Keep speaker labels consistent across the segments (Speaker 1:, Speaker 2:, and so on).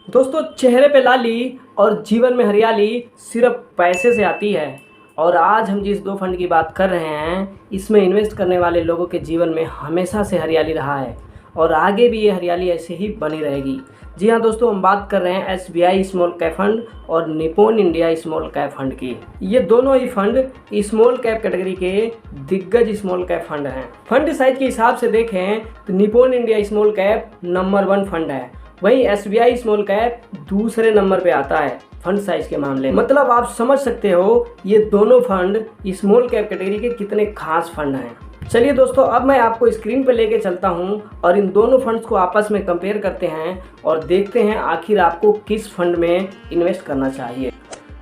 Speaker 1: दोस्तों, चेहरे पे लाली और जीवन में हरियाली सिर्फ पैसे से आती है। और आज हम जिस दो फंड की बात कर रहे हैं, इसमें इन्वेस्ट करने वाले लोगों के जीवन में हमेशा से हरियाली रहा है और आगे भी ये हरियाली ऐसे ही बनी रहेगी। जी हाँ दोस्तों, हम बात कर रहे हैं SBI स्मॉल कैप फंड और Nippon India small cap fund की। ये दोनों ही फंड स्मॉल कैप कैटेगरी के दिग्गज स्मॉल कैप फंड हैं। फंड साइज के हिसाब से देखें तो Nippon India small cap number 1 fund है, वहीं SBI स्मॉल कैप दूसरे नंबर पे आता है फंड साइज के मामले में। मतलब आप समझ सकते हो ये दोनों फंड स्मॉल कैप कैटेगरी के कितने खास फंड हैं। चलिए दोस्तों, अब मैं आपको स्क्रीन पे लेके चलता हूं और इन दोनों फंड्स को आपस में कंपेयर करते हैं और देखते हैं आखिर आपको किस फंड में इन्वेस्ट करना चाहिए।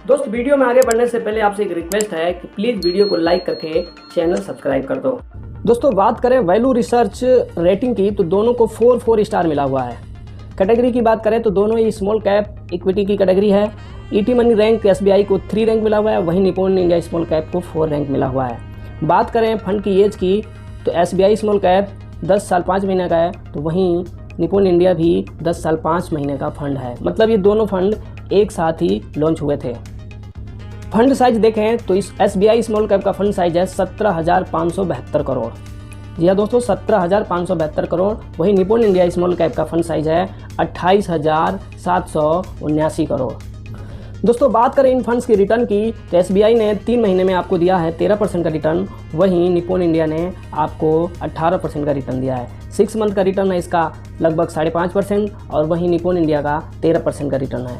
Speaker 1: दोस्त, वीडियो में आगे बढ़ने से पहले आपसे एक रिक्वेस्ट है कि प्लीज़ वीडियो को लाइक करके चैनल सब्सक्राइब कर दो। दोस्तों, बात करें वैल्यू रिसर्च रेटिंग की तो दोनों को 4 स्टार मिला हुआ है। कैटेगरी की बात करें तो दोनों ही स्मॉल कैप इक्विटी की कैटेगरी है। ET मनी रैंक SBI को 3 रैंक मिला हुआ है, वहीं निप्पॉन इंडिया स्मॉल कैप को 4 रैंक मिला हुआ है। बात करें फंड की एज की तो SBI स्मॉल कैप 10 साल 5 महीने का है, तो वहीं निप्पॉन इंडिया भी 10 साल 5 महीने का फंड है। मतलब ये दोनों फंड एक साथ ही लॉन्च हुए थे। फंड साइज देखें तो इस SBI स्मॉल कैप का फंड साइज है 17,572 करोड़। जी हाँ दोस्तों, 17,572 करोड़। वहीं निप्पॉन इंडिया स्मॉल कैप का फंड साइज है 28,779 करोड़। दोस्तों, बात करें इन फंड्स की रिटर्न की तो SBI ने 3 महीने में आपको दिया है 13% का रिटर्न, वहीं निप्पॉन इंडिया ने आपको 18% का रिटर्न दिया है। 6 मंथ का रिटर्न है इसका लगभग 5.5% और वहीं निप्पॉन इंडिया का 13% का रिटर्न है।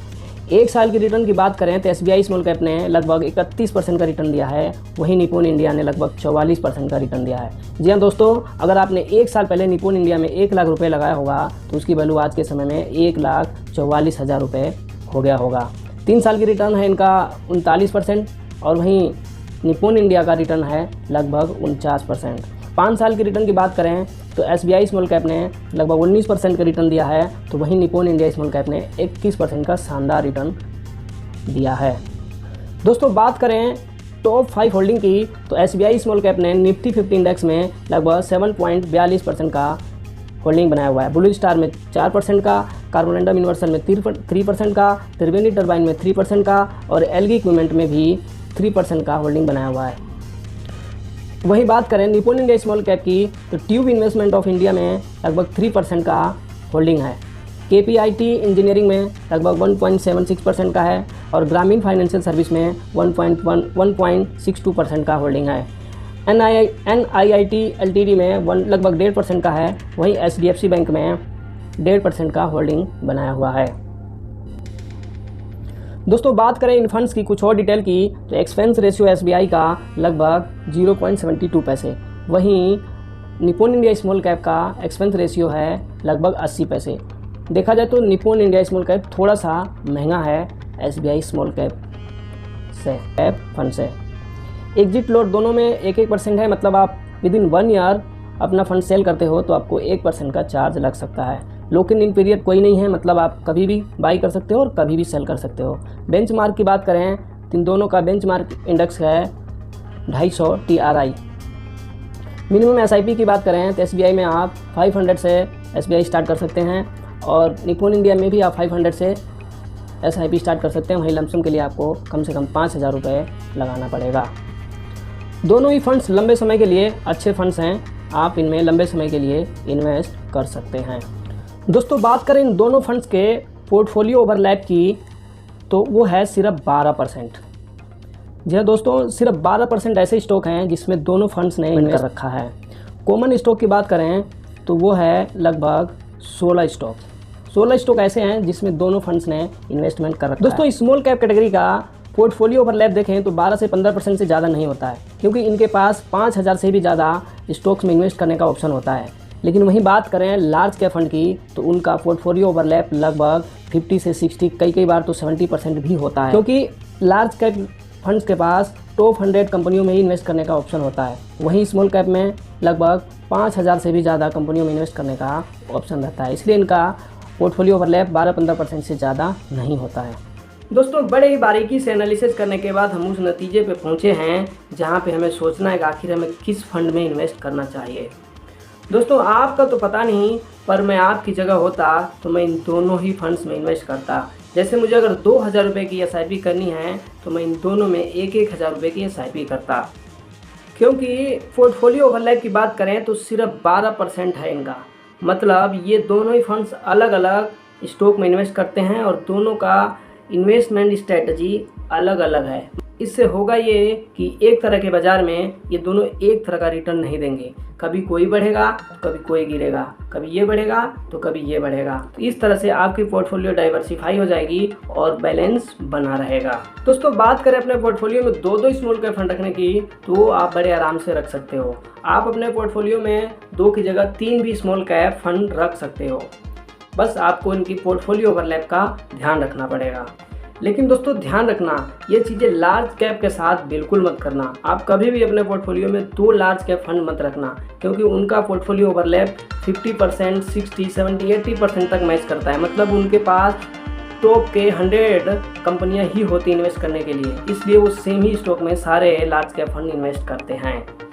Speaker 1: 1 साल की रिटर्न की बात करें तो SBI स्मॉल कैप ने लगभग 31% का रिटर्न दिया है, वहीं निप्पॉन इंडिया ने लगभग 44% का रिटर्न दिया है। जी हाँ दोस्तों, अगर आपने 1 साल पहले निप्पॉन इंडिया में 1 लाख रुपये लगाया होगा तो उसकी वैल्यू आज के समय में 1,44,000 रुपये हो गया होगा। 3 साल की रिटर्न है इनका 39% और वहीं निप्पॉन इंडिया का रिटर्न है लगभग 49%। 5 साल की रिटर्न की बात करें तो SBI स्मॉल कैप ने लगभग 19% का रिटर्न दिया है, तो वहीं निप्पॉन इंडिया स्मॉल कैप ने 21% का शानदार रिटर्न दिया है। दोस्तों, बात करें टॉप 5 होल्डिंग की तो SBI स्मॉल कैप ने निफ्टी 50 इंडेक्स में लगभग 7.42% का होल्डिंग बनाया हुआ है। ब्लू स्टार में 4% का, कार्बोरेंडम यूनिवर्सल में 3% का, त्रिवेणी टर्बाइन में 3% का और एल्गी इक्विपमेंट में भी 3% का होल्डिंग बनाया हुआ है। वहीं बात करें निप्पॉन इंडिया स्मॉल कैप की तो ट्यूब इन्वेस्टमेंट ऑफ इंडिया में लगभग 3% का होल्डिंग है। KPIT इंजीनियरिंग में लगभग 1.76% का है और ग्रामीण फाइनेंशियल सर्विस में 1.62% का होल्डिंग है। NIIT LTD में लगभग 1.5% का है, वहीं HDFC बैंक में 1.5% का होल्डिंग बनाया हुआ है। दोस्तों, बात करें इन फंड्स की कुछ और डिटेल की तो एक्सपेंस रेशियो SBI का लगभग 0.72 पैसे, वहीं निप्पॉन इंडिया स्मॉल कैप का एक्सपेंस रेशियो है लगभग 80 पैसे। देखा जाए तो निप्पॉन इंडिया स्मॉल कैप थोड़ा सा महंगा है SBI स्मॉल कैप फंड से। एग्जिट लोड दोनों में 1% है, मतलब आप विदिन 1 ईयर अपना फंड सेल करते हो तो आपको 1% का चार्ज लग सकता है। लॉक इन पीरियड कोई नहीं है, मतलब आप कभी भी बाई कर सकते हो और कभी भी सेल कर सकते हो। बेंचमार्क की बात करें तो इन दोनों का बेंचमार्क इंडेक्स है 250 TRI। मिनिमम SIP की बात करें तो SBI में आप 500 से SBI स्टार्ट कर सकते हैं और निप्पॉन इंडिया में भी आप 500 से SIP स्टार्ट कर सकते हैं। वहीं लमसम के लिए आपको कम से कम 5,000 रुपये लगाना पड़ेगा। दोनों ही फंड्स लंबे समय के लिए अच्छे फंड्स हैं, आप इनमें लंबे समय के लिए इन्वेस्ट कर सकते हैं। दोस्तों, बात करें इन दोनों फंड्स के पोर्टफोलियो ओवरलैप की तो वो है सिर्फ 12%। जी हाँ दोस्तों, सिर्फ 12% ऐसे स्टॉक हैं जिसमें दोनों फंड्स ने इन्वेस्ट कर रखा है। कॉमन स्टॉक की बात करें तो वो है लगभग 16 स्टॉक ऐसे हैं जिसमें दोनों फंड्स ने इन्वेस्टमेंट कर रखा है। दोस्तों, स्मॉल कैप कैटेगरी का पोर्टफोलियो ओवरलैप देखें तो 12 से 15% से ज़्यादा नहीं होता है, क्योंकि इनके पास 5,000 से भी ज़्यादा स्टॉक्स में इन्वेस्ट करने का ऑप्शन होता है। लेकिन वहीं बात करें लार्ज कैप फंड की तो उनका पोर्टफोलियो ओवरलैप लगभग 50 से 60, कई बार तो 70% भी होता है, क्योंकि लार्ज कैप फंड्स के पास टॉप 100 कंपनियों में ही इन्वेस्ट करने का ऑप्शन होता है। वहीं स्मॉल कैप में लगभग 5,000 से भी ज़्यादा कंपनियों में इन्वेस्ट करने का ऑप्शन रहता है, इसलिए इनका पोर्टफोलियो ओवरलैप 12-15% से ज़्यादा नहीं होता है। दोस्तों, बड़े ही बारीकी से एनालिसिस करने के बाद हम उस नतीजे पे पहुंचे हैं जहां पे हमें सोचना है कि आखिर हमें किस फंड में इन्वेस्ट करना चाहिए। दोस्तों आपका तो पता नहीं, पर मैं आपकी जगह होता तो मैं इन दोनों ही फंड्स में इन्वेस्ट करता। जैसे मुझे अगर 2,000 रुपये की SIP करनी है तो मैं इन दोनों में 1,000 रुपये की SIP करता। क्योंकि पोर्टफोलियो ओवरलैप की बात करें तो सिर्फ 12% है इनका। मतलब ये दोनों ही फंड्स अलग अलग स्टॉक में इन्वेस्ट करते हैं और दोनों का इन्वेस्टमेंट स्ट्रेटजी अलग अलग है। इससे होगा ये कि एक तरह के बाज़ार में ये दोनों एक तरह का रिटर्न नहीं देंगे। कभी कोई बढ़ेगा तो कभी कोई गिरेगा, कभी ये बढ़ेगा तो कभी ये बढ़ेगा। तो इस तरह से आपकी पोर्टफोलियो डाइवर्सिफाई हो जाएगी और बैलेंस बना रहेगा। दोस्तों बात करें अपने पोर्टफोलियो में दो स्मॉल कैप फंड रखने की, तो आप बड़े आराम से रख सकते हो। आप अपने पोर्टफोलियो में 2 की जगह 3 भी स्मॉल कैप फंड रख सकते हो। बस आपको इनकी पोर्टफोलियो ओवरलैप का ध्यान रखना पड़ेगा। लेकिन दोस्तों ध्यान रखना, ये चीज़ें लार्ज कैप के साथ बिल्कुल मत करना। आप कभी भी अपने पोर्टफोलियो में 2 लार्ज कैप फंड मत रखना, क्योंकि उनका पोर्टफोलियो ओवरलैप 50%, 60, 70, 80% तक मैच करता है। मतलब उनके पास टॉप के 100 कंपनियां ही होती इन्वेस्ट करने के लिए, इसलिए वो सेम ही स्टॉक में सारे लार्ज कैप फंड इन्वेस्ट करते हैं।